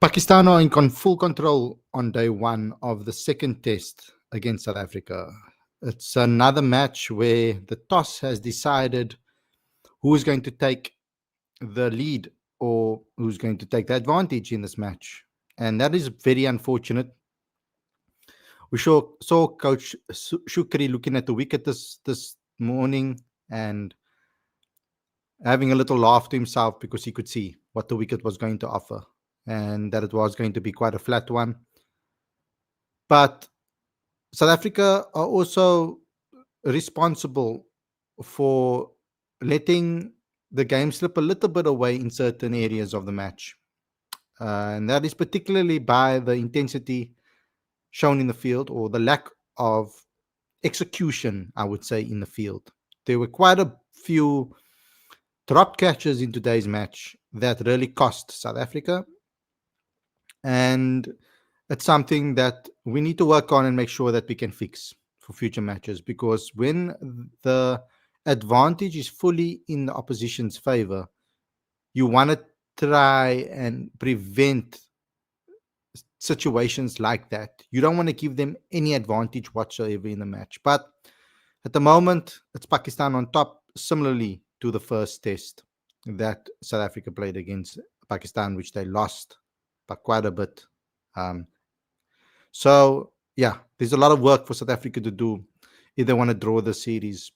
Pakistan are in full control on day one of the second test against South Africa. It's another match where the toss has decided who is going to take the lead or who's going to take the advantage in this match. And that is very unfortunate. We saw Coach Shukri looking at the wicket this morning and having a little laugh to himself because he could see what the wicket was going to offer and that it was going to be quite a flat one. But South Africa are also responsible for letting the game slip a little bit away in certain areas of the match. And that is particularly by the intensity shown in the field or the lack of execution, I would say, in the field. There were quite a few drop catches in today's match that really cost South Africa. And it's something that we need to work on and make sure that we can fix for future matches, because when the advantage is fully in the opposition's favor, you want to try and prevent situations like that. You don't want to give them any advantage whatsoever in the match. But at the moment, it's Pakistan on top, similarly to the first test that South Africa played against Pakistan, which they lost by quite a bit. So, yeah, there's a lot of work for South Africa to do if they want to draw the series.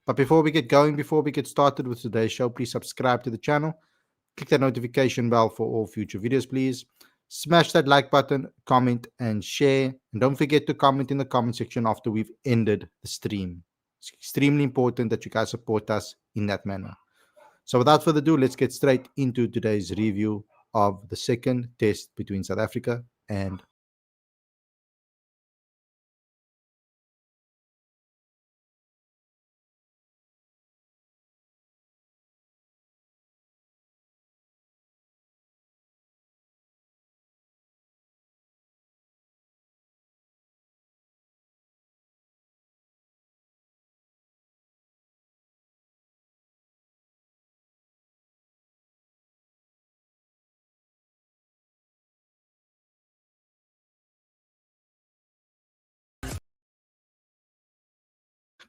But before we get going, before we get started with today's show, please subscribe to the channel. Click that notification bell for all future videos, please. Smash that like button, comment, and share. And don't forget to comment in the comment section after we've ended the stream. It's extremely important that you guys support us in that manner. So without further ado, let's get straight into today's review of the second test between South Africa and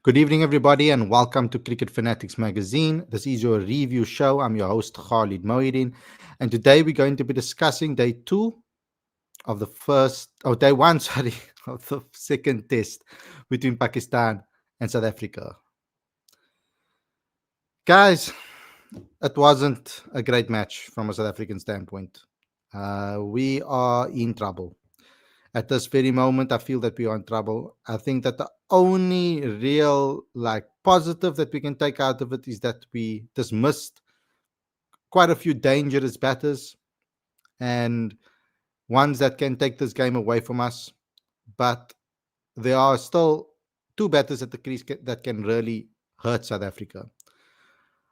Good evening, everybody, and welcome to Cricket Fanatics Magazine. This is your review show. I'm your host, Khalid Mohideen, and today we're going to be discussing day one, sorry, of the second test between Pakistan and South Africa. Guys, it wasn't a great match from a South African standpoint. We are in trouble. At this very moment, I feel that we are in trouble. I think that the only real positive that we can take out of it is that we dismissed quite a few dangerous batters and ones that can take this game away from us. But there are still two batters at the crease that can really hurt South Africa.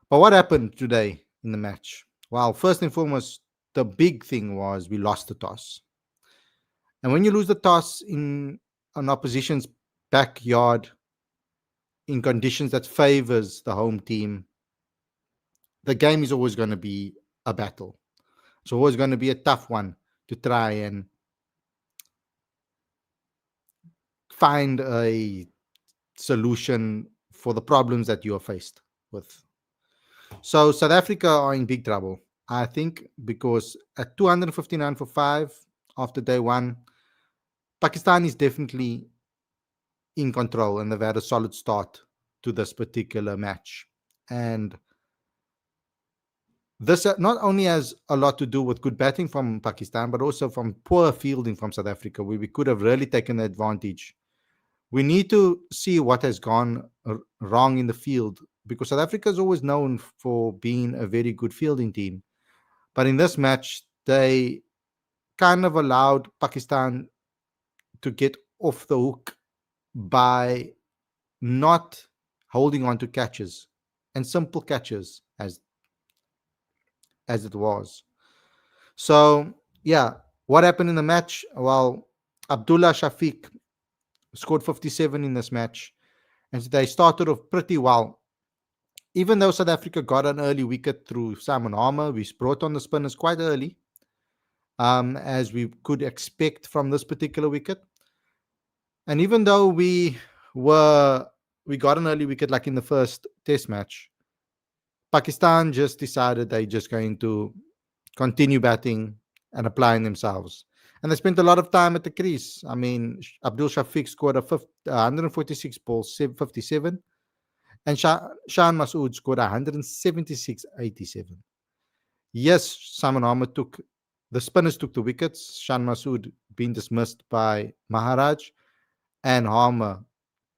But what happened today in the match? Well, first and foremost, the big thing was we lost the toss. And when you lose the toss in an opposition's backyard in conditions that favors the home team, the game is always going to be a battle. It's always going to be a tough one to try and find a solution for the problems that you are faced with. So South Africa are in big trouble, I think, because at 259 for 5 after day one, Pakistan is definitely in control and they've had a solid start to this particular match. And this not only has a lot to do with good batting from Pakistan, but also from poor fielding from South Africa, where we could have really taken advantage. We need to see what has gone wrong in the field, because South Africa is always known for being a very good fielding team. But in this match, they kind of allowed Pakistan to get off the hook by not holding on to catches and simple catches as it was. So, yeah, what happened in the match? Well, Abdullah Shafiq scored 57 in this match, and they started off pretty well. Even though South Africa got an early wicket through Simon Harmer, we brought on the spinners quite early. as we could expect from this particular wicket. And even though we got an early wicket like in the first test match, Pakistan just decided they're just going to continue batting and applying themselves. And they spent a lot of time at the crease. I mean, Abdul Shafiq scored 146 balls, 57, and Shan Masood scored 176.87. Yes, Simon Ahmed the spinners took the wickets. Shan Masood being dismissed by Maharaj, and Harmer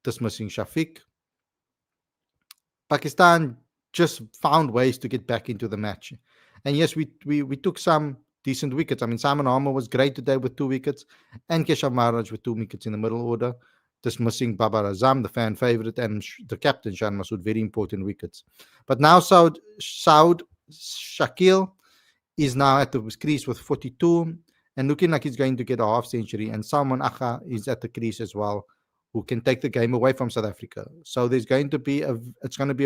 dismissing Shafiq. Pakistan just found ways to get back into the match. And yes, we took some decent wickets. I mean, Simon Harmer was great today with 2 wickets, and Keshav Maharaj with 2 wickets in the middle order, dismissing Babar Azam, the fan favourite, and the captain, Shan Masood, very important wickets. But now Saud Shakil is now at the crease with 42 and looking like he's going to get a half century. And Salman Akha is at the crease as well, who can take the game away from South Africa. So it's going to be a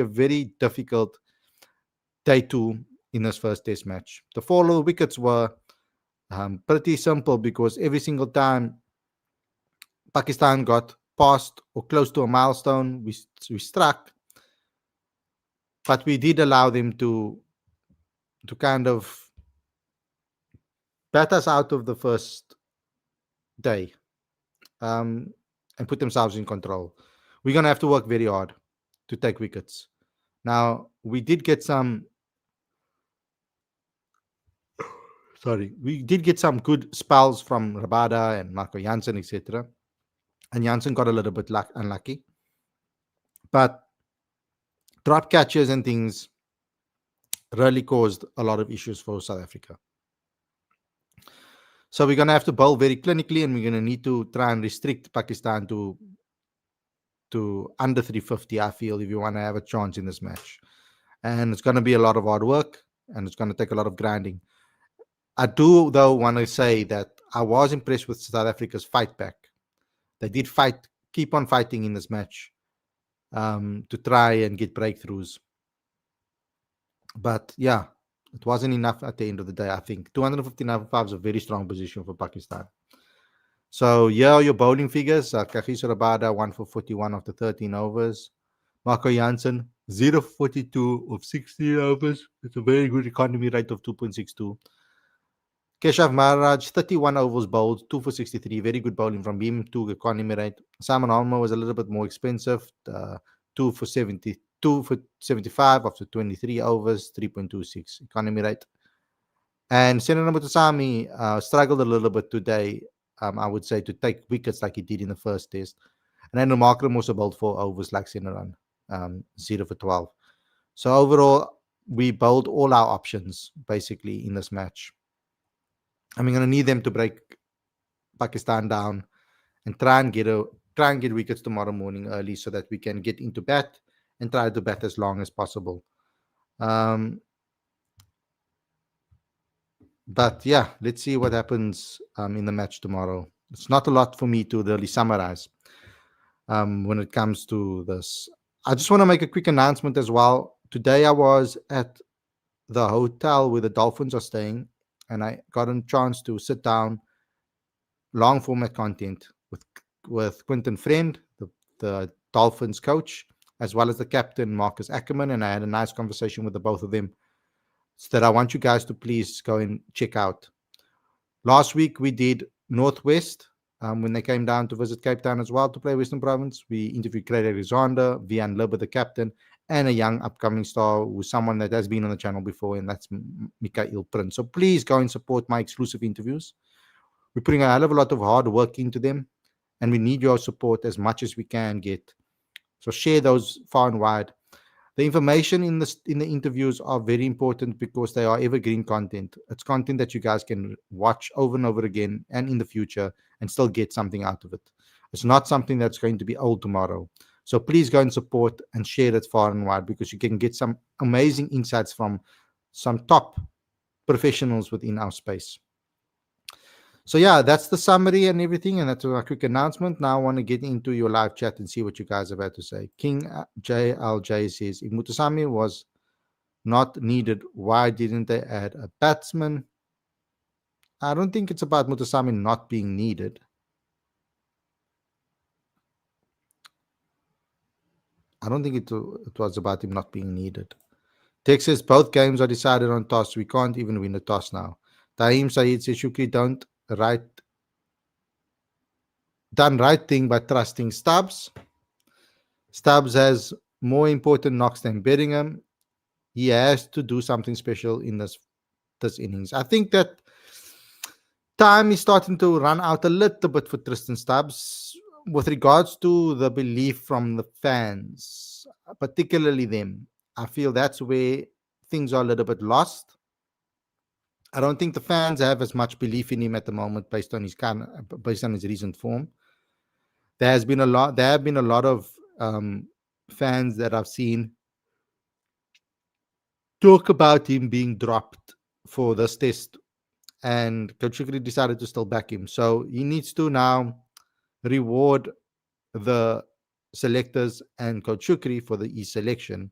very difficult day 2 in this first test match. The 4 low wickets were pretty simple because every single time Pakistan got past or close to a milestone, we struck, but we did allow them to kind of bat us out of the first day and put themselves in control. We're going to have to work very hard to take wickets. Now, we did get some good spells from Rabada and Marco Jansen, etc. And Jansen got a little bit unlucky. But drop catches and things really caused a lot of issues for South Africa. So we're going to have to bowl very clinically, and we're going to need to try and restrict Pakistan to under 350, I feel, if you want to have a chance in this match. And it's going to be a lot of hard work, and it's going to take a lot of grinding. I do, though, want to say that I was impressed with South Africa's fight back. They did keep on fighting in this match to try and get breakthroughs. But yeah, it wasn't enough at the end of the day, I think. 259 is a very strong position for Pakistan. So here are your bowling figures. Kagiso Rabada, 1 for 41 after 13 overs. Marco Jansen, 0 for 42 of 16 overs. It's a very good economy rate of 2.62. Keshav Maharaj, 31 overs bowled, 2 for 63. Very good bowling from him, 2 economy rate. Simon Harmer was a little bit more expensive, 2 for 75 after 23 overs, 3.26 economy rate. And Senna Mutasamy struggled a little bit today, I would say, to take wickets like he did in the first test. And then Markram also bowled 4 overs like Senna, 0 for 12. So overall, we bowled all our options basically in this match. And we're going to need them to break Pakistan down and try and get wickets tomorrow morning early so that we can get into bat and try to bat as long as possible. But yeah, let's see what happens in the match tomorrow. It's not a lot for me to really summarize when it comes to this. I just want to make a quick announcement as well. Today I was at the hotel where the Dolphins are staying, and I got a chance to sit down, long format content with Quinton Friend, the Dolphins coach, as well as the captain, Marcus Ackerman, and I had a nice conversation with the both of them that I want you guys to please go and check out. Last week, we did Northwest when they came down to visit Cape Town as well to play Western Province. We interviewed Craig Alexander, Vian Libber, the captain, and a young upcoming star who's someone that has been on the channel before, and that's Mikael Prince. So please go and support my exclusive interviews. We're putting a hell of a lot of hard work into them, and we need your support as much as we can get. So share those far and wide. The information in the interviews are very important because they are evergreen content. It's content that you guys can watch over and over again and in the future and still get something out of it. It's not something that's going to be old tomorrow. So please go and support and share it far and wide because you can get some amazing insights from some top professionals within our space. So yeah, that's the summary and everything, and that's a quick announcement. Now I want to get into your live chat and see what you guys have had to say. King JLJ says, if Mutasamy was not needed, why didn't they add a batsman? I don't think it's about Mutasami not being needed. I don't think it was about him not being needed. Texas, both games are decided on toss. We can't even win a toss now. Taim Saeed says Shukri right done right thing by trusting Stubbs. Stubbs has more important knocks than Bellingham. He has to do something special in this innings. I think that time is starting to run out a little bit for Tristan Stubbs with regards to the belief from the fans, particularly them. I feel that's where things are a little bit lost. I don't think the fans have as much belief in him at the moment based on his recent form. There have been a lot of fans that I've seen talk about him being dropped for this test, and Coach Shukri decided to still back him. So he needs to now reward the selectors and Coach Shukri for the East selection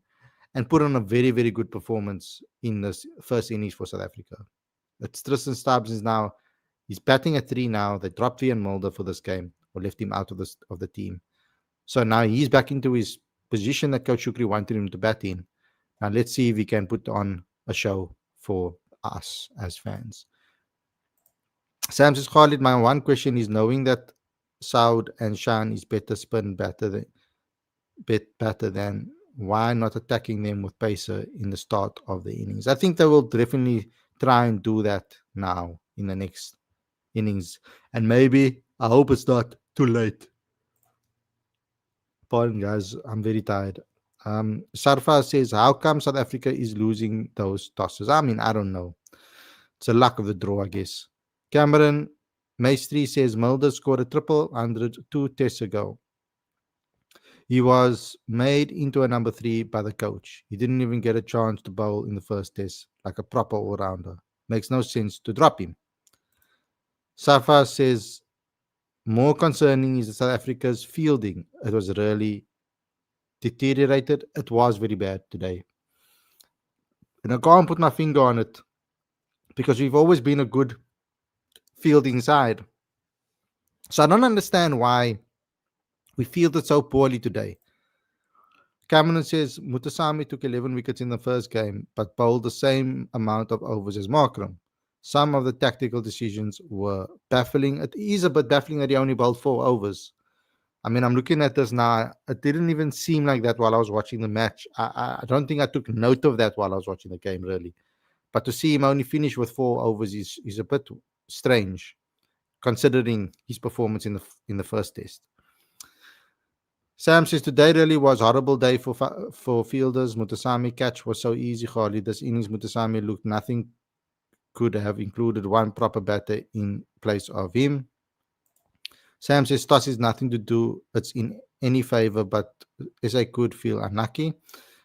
and put on a very, very good performance in this first innings for South Africa. It's Tristan Stubbs is now he's batting at 3 now. They dropped Vian Mulder for this game or left him out of the team. So now he's back into his position that Coach Shukri wanted him to bat in. Now let's see if he can put on a show for us as fans. Sam says, Khalid, my one question is knowing that Saud and Shan is better than why not attacking them with pacer in the start of the innings? I think they will definitely try and do that now in the next innings. And maybe, I hope it's not too late. Pardon, guys, I'm very tired. Sarfa says, how come South Africa is losing those tosses? I mean, I don't know. It's a luck of the draw, I guess. Cameron Maestri says, Mulder scored a triple 100 2 tests ago. He was made into a number 3 by the coach. He didn't even get a chance to bowl in the first test like a proper all-rounder. Makes no sense to drop him. Safa says, more concerning is South Africa's fielding. It was really deteriorated. It was very bad today. And I can't put my finger on it because we've always been a good fielding side. So I don't understand why we fielded so poorly today. Cameron says Mutasami took 11 wickets in the first game, but bowled the same amount of overs as Markram. Some of the tactical decisions were baffling. It is a bit baffling that he only bowled 4 overs. I mean, I'm looking at this now. It didn't even seem like that while I was watching the match. I don't think I took note of that while I was watching the game, really. But to see him only finish with 4 overs is a bit strange, considering his performance in the first test. Sam says today really was a horrible day for fielders. Mutasami catch was so easy, Khalid. This innings, Mutasami looked nothing could have included one proper batter in place of him. Sam says toss is nothing to do. It's in any favor, but SA could feel unlucky.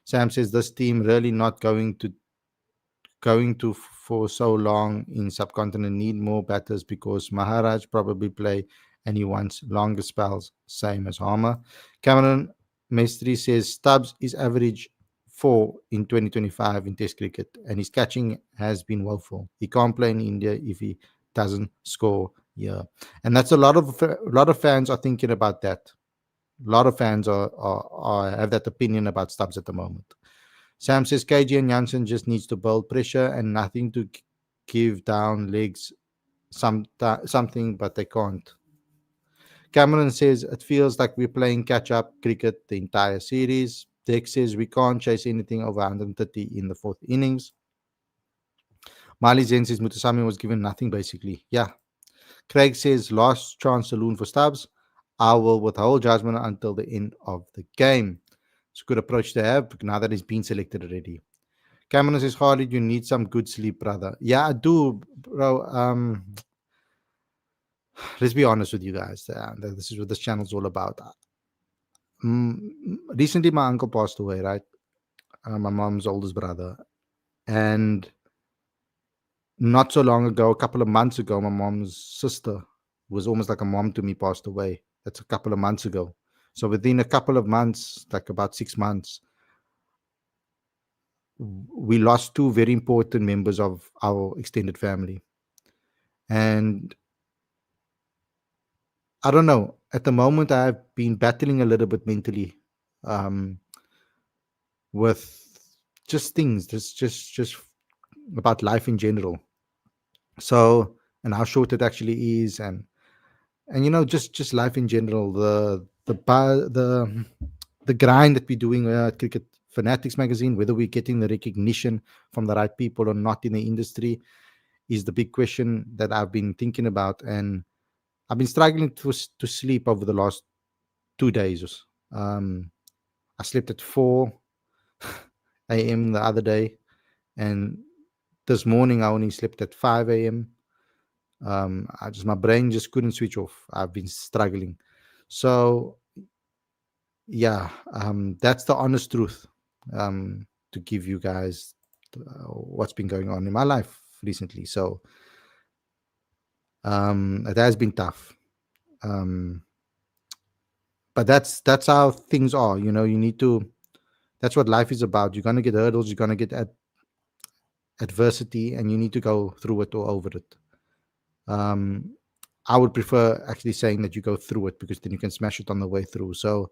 Sam says this team really not going to for so long in subcontinent need more batters because Maharaj probably play and he wants longer spells, same as Harmer. Cameron Mestri says Stubbs is average 4 in 2025 in Test cricket, and his catching has been woeful. He can't play in India if he doesn't score here, and that's a lot of fans are thinking about that. A lot of fans are have that opinion about Stubbs at the moment. Sam says KG and Janssen just needs to build pressure and nothing to give down legs something, but they can't. Cameron says it feels like we're playing catch-up cricket the entire series. Dex says we can't chase anything over 130 in the 4th innings. Mali Zen says Mutasami was given nothing basically. Yeah. Craig says last chance saloon for Stubbs. I will withhold judgment until the end of the game. It's a good approach to have now that he's been selected already. Cameron says, Khalid, you need some good sleep, brother. Yeah, I do, bro. Let's be honest with you guys. This is what this channel's all about. Recently, my uncle passed away, right? My mom's oldest brother. And not so long ago, a couple of months ago, my mom's sister, who was almost like a mom to me, passed away. That's a couple of months ago. So within a couple of months, like about 6 months, we lost 2 very important members of our extended family. And I don't know. At the moment, I've been battling a little bit mentally um, with just things, just about life in general. So, and how short it actually is, and just life in general. The grind that we're doing at Cricket Fanatics magazine, whether we're getting the recognition from the right people or not in the industry, is the big question that I've been thinking about, and I've been struggling to sleep over the last 2 days. Um, I slept at 4 a.m. the other day, and this morning I only slept at 5 a.m. My brain just couldn't switch off. I've been struggling. So yeah, that's the honest truth. To give you guys what's been going on in my life recently. So it has been tough. Um, but that's how things are. You need to. That's what life is about. You're gonna get hurdles. You're gonna get adversity, and you need to go through it or over it. Um, I would prefer actually saying that you go through it, because then you can smash it on the way through. So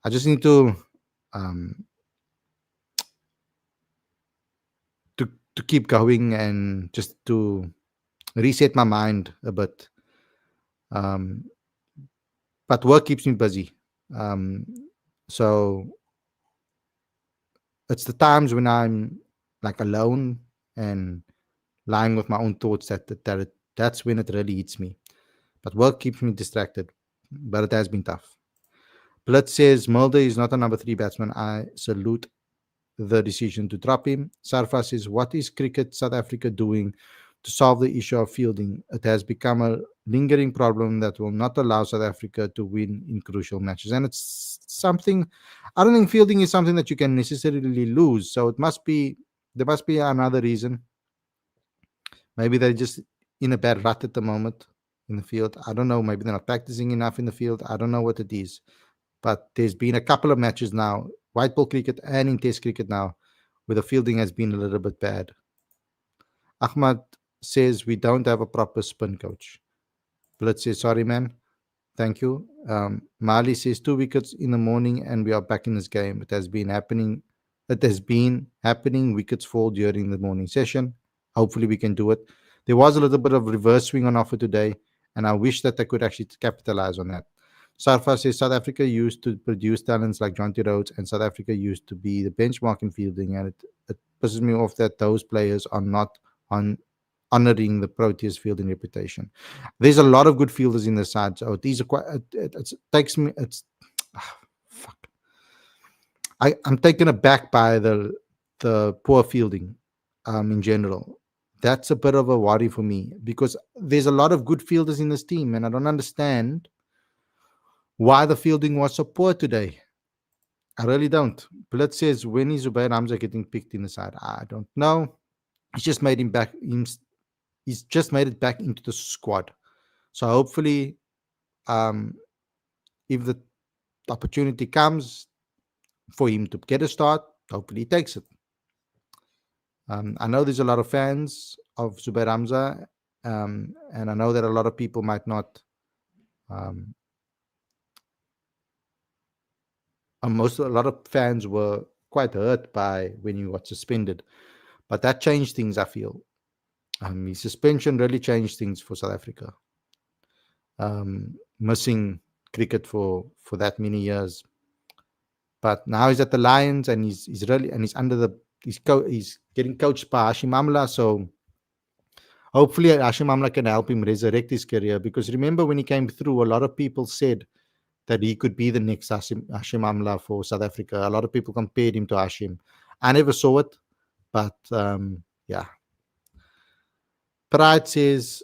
I just need um, to keep going, and just to reset my mind a bit. Um, but work keeps me busy. Um, so it's the times when I'm like alone and lying with my own thoughts that's when it really hits me. But work keeps me distracted. But it has been tough. Blood says Mulder is not a number three batsman. I salute the decision to drop him. Sarfa says, what is Cricket South Africa doing to solve the issue of fielding? It has become a lingering problem that will not allow South Africa to win in crucial matches. And it's something, I don't think fielding is something that you can necessarily lose. So there must be another reason. Maybe they're just in a bad rut at the moment in the field. I don't know. Maybe they're not practicing enough in the field. I don't know what it is. But there's been a couple of matches now, white ball cricket and in test cricket now, where the fielding has been a little bit bad. Ahmad says we don't have a proper spin coach. Blitz says, sorry, man. Thank you. Mali says 2 wickets in the morning and we are back in this game. It has been happening. It has been happening. Wickets fall during the morning session. Hopefully we can do it. There was a little bit of reverse swing on offer today, and I wish that I could actually capitalize on that. Sarfa says South Africa used to produce talents like Jonty Rhodes, and South Africa used to be the benchmark in fielding, and it pisses me off that those players are not on honoring the Proteas fielding reputation. There's a lot of good fielders in the side. So these are quite. It takes me. It's fuck. I'm taken aback by the poor fielding, in general. That's a bit of a worry for me, because there's a lot of good fielders in this team, and I don't understand why the fielding was so poor today. I really don't. Blitz says, when is Zubair Hamza getting picked in the side? I don't know. He's just made him back. He's just made it back into the squad. So hopefully, um, if the opportunity comes for him to get a start, hopefully he takes it. I know there's a lot of fans of Zubair Hamza, and I know that a lot of people might not. Um, a lot of fans were quite hurt by when he got suspended, but that changed things. I feel his suspension really changed things for South Africa. Missing cricket for that many years, but now he's at the Lions, and he's really, and he's under the he's getting coached by Hashim Amla. So hopefully Hashim Amla can help him resurrect his career, because remember when he came through, a lot of people said that he could be the next Hashim Amla for South Africa. A lot of people compared him to Hashim. I never saw it, but yeah. Pride says,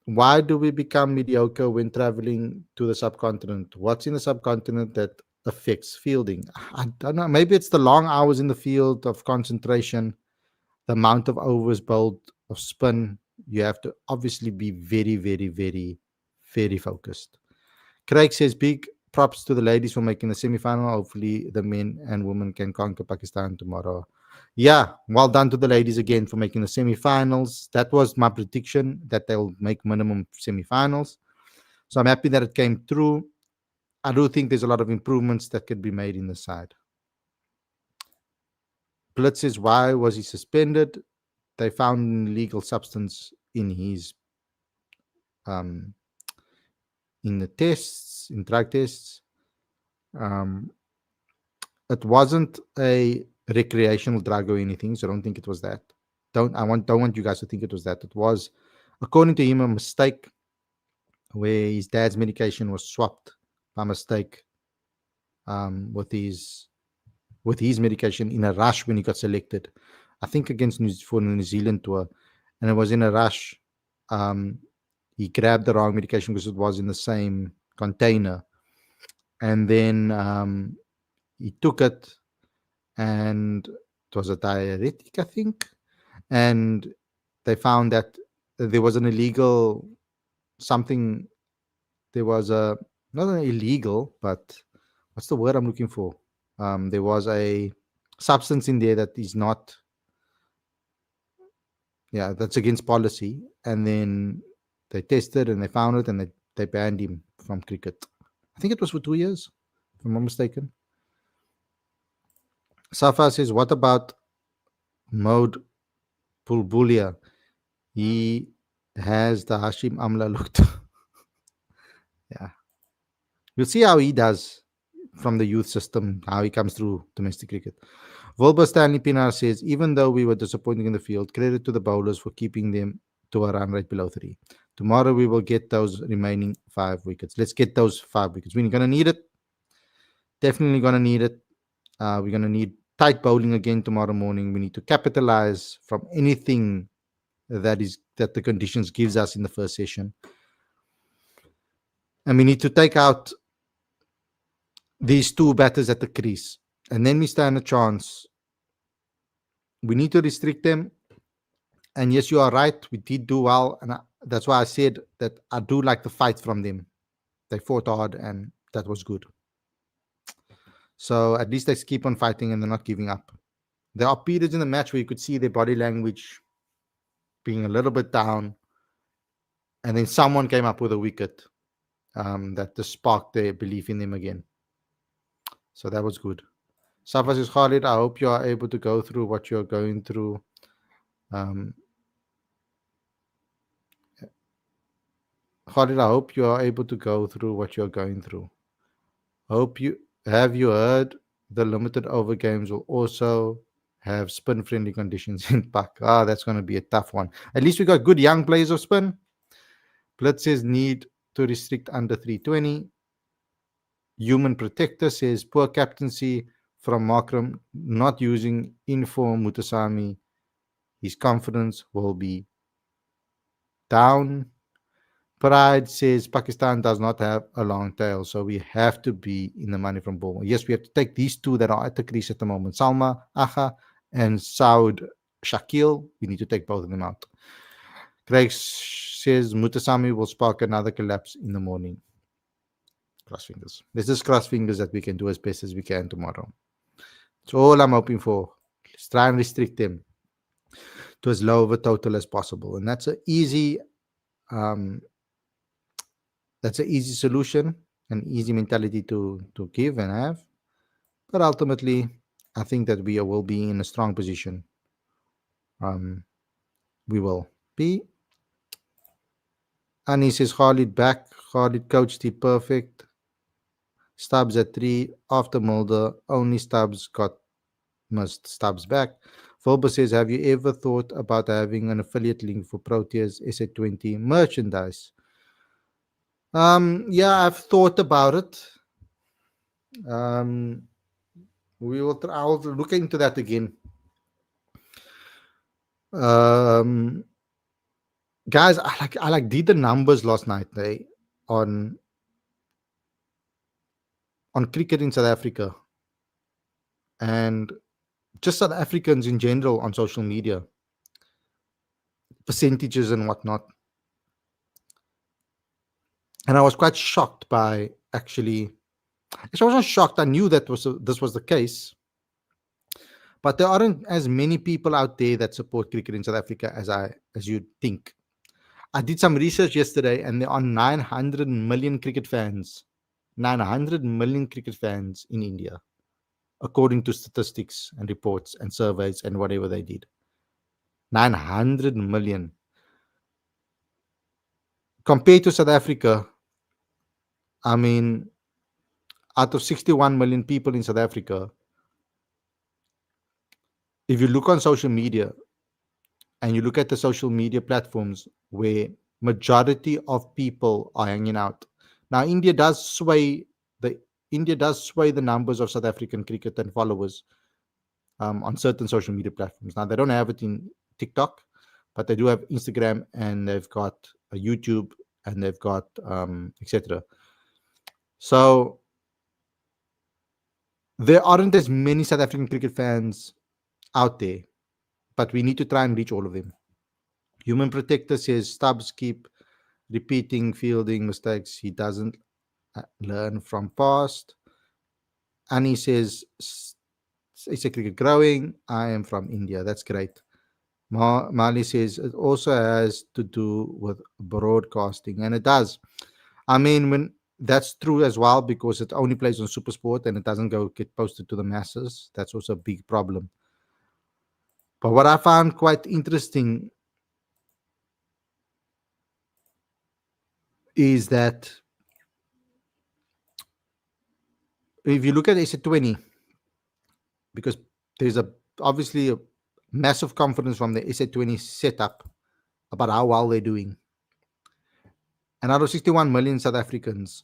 why do we become mediocre when traveling to the subcontinent? What's in the subcontinent that affects fielding? I don't know. Maybe it's the long hours in the field of concentration, the amount of overs bowled of spin. You have to obviously be very, very, very, very focused. Craig says, big props to the ladies for making the semi-final. Hopefully the men and women can conquer Pakistan tomorrow. Yeah, well done to the ladies again for making the semi-finals. That was my prediction that they'll make minimum semi-finals. So I'm happy that it came through. I do think there's a lot of improvements that could be made in the side. Blitz says, why was he suspended? They found an illegal substance in his um, in the tests, in drug tests. Um, it wasn't a recreational drug or anything, so I don't think it was that. Don't want you guys to think it was that. It was, according to him, a mistake where his dad's medication was swapped by mistake with his medication in a rush when he got selected. I think for the New Zealand tour, and it was in a rush. Um, he grabbed the wrong medication because it was in the same container, and then he took it, and it was a diuretic, I think, and they found that there was an illegal something. There was a not an illegal, but what's the word I'm looking for? There was a substance in there that is not, yeah, that's against policy. And then they tested and they found it, and they banned him from cricket. I think it was for 2 years, if I'm not mistaken. Safa says, what about Mode Bulbulia? He has the Hashim Amla look. Yeah. We'll see how he does from the youth system, how he comes through domestic cricket. Wilbur Stanley Pinar says, even though we were disappointing in the field, credit to the bowlers for keeping them to a run rate below 3. Tomorrow we will get those remaining 5 wickets. Let's get those 5 wickets. We're going to need it. Definitely going to need it. We're going to need tight bowling again tomorrow morning. We need to capitalize from anything that the conditions gives us in the first session. And we need to take out these 2 batters at the crease. And then we stand a chance. We need to restrict them. And yes, you are right. We did do well. And that's why I said that I do like the fight from them. They fought hard, and that was good. So at least they keep on fighting and they're not giving up. There are periods in the match where you could see their body language being a little bit down. And then someone came up with a wicket that just sparked their belief in them again. So that was good. Safa says, Khalid, I hope you are able to go through what you're going through. Khalid, I hope you are able to go through what you're going through. Have you heard the limited over games will also have spin friendly conditions in Pak? That's going to be a tough one. At least we got good young players of spin. Blitz says need to restrict under 320. Human Protector says poor captaincy from Markram not using inform Mutasami. His confidence will be down. Pride says Pakistan does not have a long tail, so we have to be in the money from ball. Yes, we have to take these 2 that are at the crease at the moment, Salma Aha and Saud Shakil. We need to take both of them out. Craig says Mutasami will spark another collapse in the morning. Cross fingers. Let's just cross fingers that we can do as best as we can tomorrow. That's all I'm hoping for. Let's try and restrict them to as low of a total as possible. And that's an easy solution, an easy mentality to give and have. But ultimately, I think that we will be in a strong position. We will be. Ani says Khalid back. Khalid coached the perfect. Stubbs at 3 after Mulder. Only Stubbs got missed. Stubbs back. Volber says, have you ever thought about having an affiliate link for Proteas SA20 merchandise? Yeah, I've thought about it. I'll look into that again. Guys, I did the numbers last night on cricket in South Africa and just South Africans in general on social media, percentages and whatnot. And I was quite shocked by actually I wasn't shocked. I knew that this was the case, But there aren't as many people out there that support cricket in South Africa as you think. I did some research yesterday, and there are 900 million cricket fans. 900 million cricket fans in India, according to statistics and reports and surveys and whatever they did. 900 million. Compared to South Africa, I mean, out of 61 million people in South Africa, if you look on social media and you look at the social media platforms where majority of people are hanging out. Now, the India does sway the numbers of South African cricket and followers on certain social media platforms. Now, they don't have it in TikTok, but they do have Instagram, and they've got YouTube, and they've got etc. So there aren't as many South African cricket fans out there, but we need to try and reach all of them. Human Protector says Stubbs keep repeating fielding mistakes he doesn't learn from past. Annie says, is a cricket growing? I am from India. That's great. Mali says it also has to do with broadcasting, and it does. I mean, when that's true as well, because it only plays on SuperSport and it doesn't get posted to the masses. That's also a big problem. But what I found quite interesting is that if you look at SA20, because there's obviously a massive confidence from the SA20 setup about how well they're doing. And out of 61 million South Africans,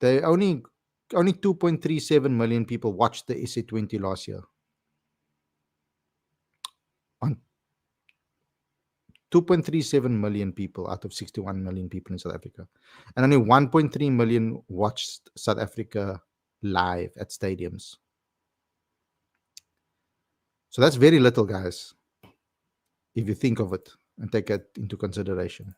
they only 2.37 million people watched the SA20 last year. On 2.37 million people out of 61 million people in South Africa. And only 1.3 million watched South Africa live at stadiums. So that's very little, guys, if you think of it and take it into consideration.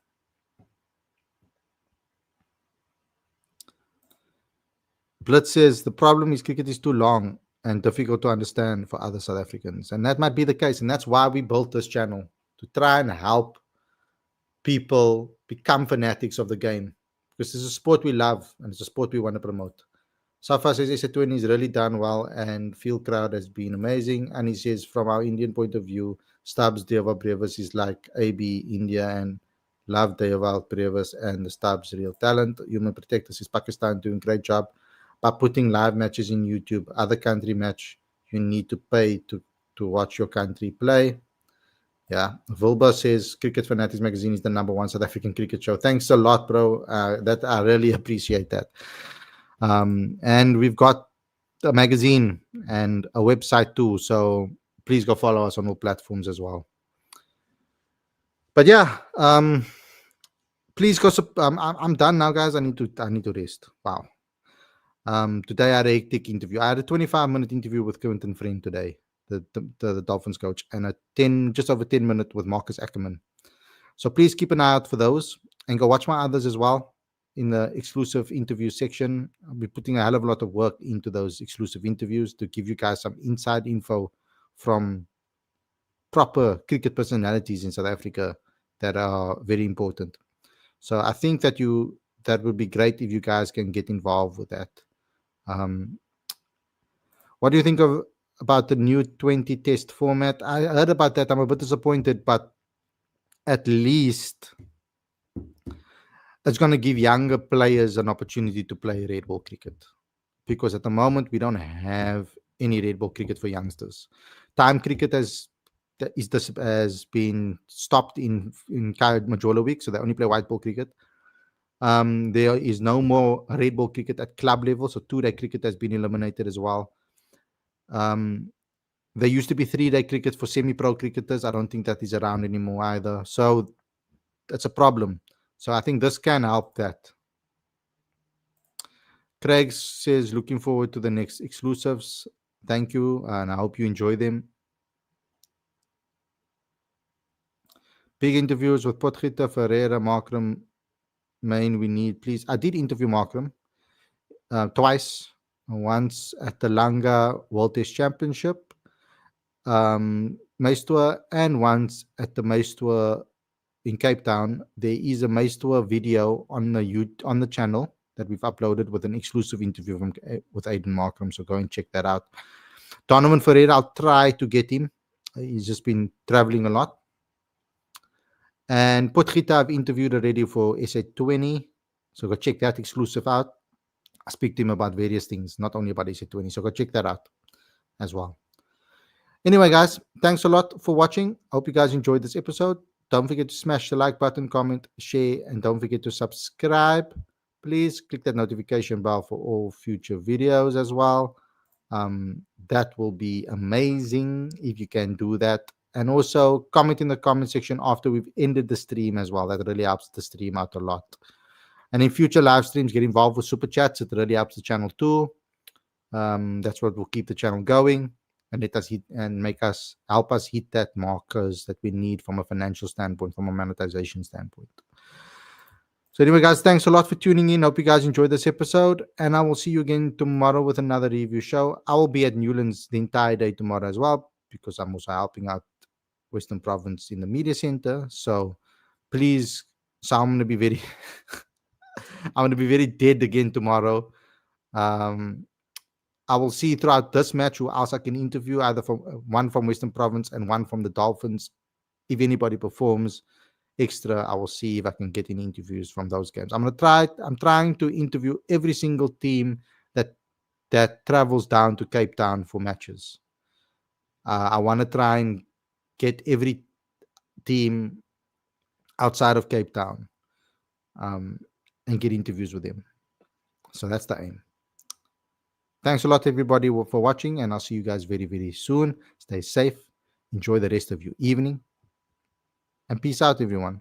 Blitz says the problem is cricket is too long and difficult to understand for other South Africans. And that might be the case. And that's why we built this channel, to try and help people become fanatics of the game. Because it's a sport we love and it's a sport we want to promote. Safa says SA20 is really done well and field crowd has been amazing. And he says from our Indian point of view, Stubbs Deva Brevis is like AB India and love Deva Brevis and the Stubbs real talent. Human Protectors is Pakistan doing great job by putting live matches in YouTube. Other country match you need to pay to watch your country play. Yeah, Vulba says Cricket Fanatics magazine is the #1 South African cricket show. Thanks a lot, bro. That I really appreciate that. And we've got a magazine and a website too, so please go follow us on all platforms as well. But yeah, please go. I'm done now, guys. I need to rest. Wow. Today I had a hectic interview. I had a 25-minute interview with Quinton Friend today, the Dolphins coach, and just over 10-minute with Marcus Ackerman. So please keep an eye out for those and go watch my others as well in the exclusive interview section. I'll be putting a hell of a lot of work into those exclusive interviews to give you guys some inside info from proper cricket personalities in South Africa that are very important. So I think that would be great if you guys can get involved with that. What do you think about the new 20 test format? I heard about that. I'm a bit disappointed, but at least it's going to give younger players an opportunity to play red ball cricket, because at the moment we don't have any red ball cricket for youngsters. Time cricket has been stopped in Majorla week, so they only play white ball cricket. There is no more red ball cricket at club level, so 2-day cricket has been eliminated as well. There used to be 3-day cricket for semi-pro cricketers. I don't think that is around anymore either. So that's a problem. So I think this can help that. Craig says, looking forward to the next exclusives. Thank you, and I hope you enjoy them. Big interviews with Potgieter, Ferreira, Markram, Main we need, please. I did interview Markram twice. Once at the Langa World Test Championship, Mace Tour, and once at the Mace Tour in Cape Town. There is a Mace Tour video on the channel that we've uploaded with an exclusive interview with Aiden Markram. So go and check that out. Donovan Ferreira, I'll try to get him. He's just been traveling a lot. And Potgieter, I've interviewed already for SA20. So go check that exclusive out. I speak to him about various things, not only about SA20. So go check that out as well. Anyway, guys, thanks a lot for watching. I hope you guys enjoyed this episode. Don't forget to smash the like button, comment, share, and don't forget to subscribe. Please click that notification bell for all future videos as well. That will be amazing if you can do that. And also comment in the comment section after we've ended the stream as well. That really helps the stream out a lot. And in future live streams, get involved with super chats. It really helps the channel too. That's what will keep the channel going and let us hit and help us hit that markers that we need from a financial standpoint, from a monetization standpoint. So anyway, guys, thanks a lot for tuning in. Hope you guys enjoyed this episode, and I will see you again tomorrow with another review show. I will be at Newlands the entire day tomorrow as well, because I'm also helping out Western Province in the media center. So please, I'm going to be very I'm going to be very dead again tomorrow. I will see throughout this match who else I can interview, either from one from Western Province and one from the Dolphins. If anybody performs extra, I will see if I can get any interviews from those games. I'm trying to interview every single team that travels down to Cape Town for matches. I want to try and get every team outside of Cape Town and get interviews with them. So that's the aim. Thanks a lot, everybody, for watching, and I'll see you guys very, very soon. Stay safe. Enjoy the rest of your evening. And peace out, everyone.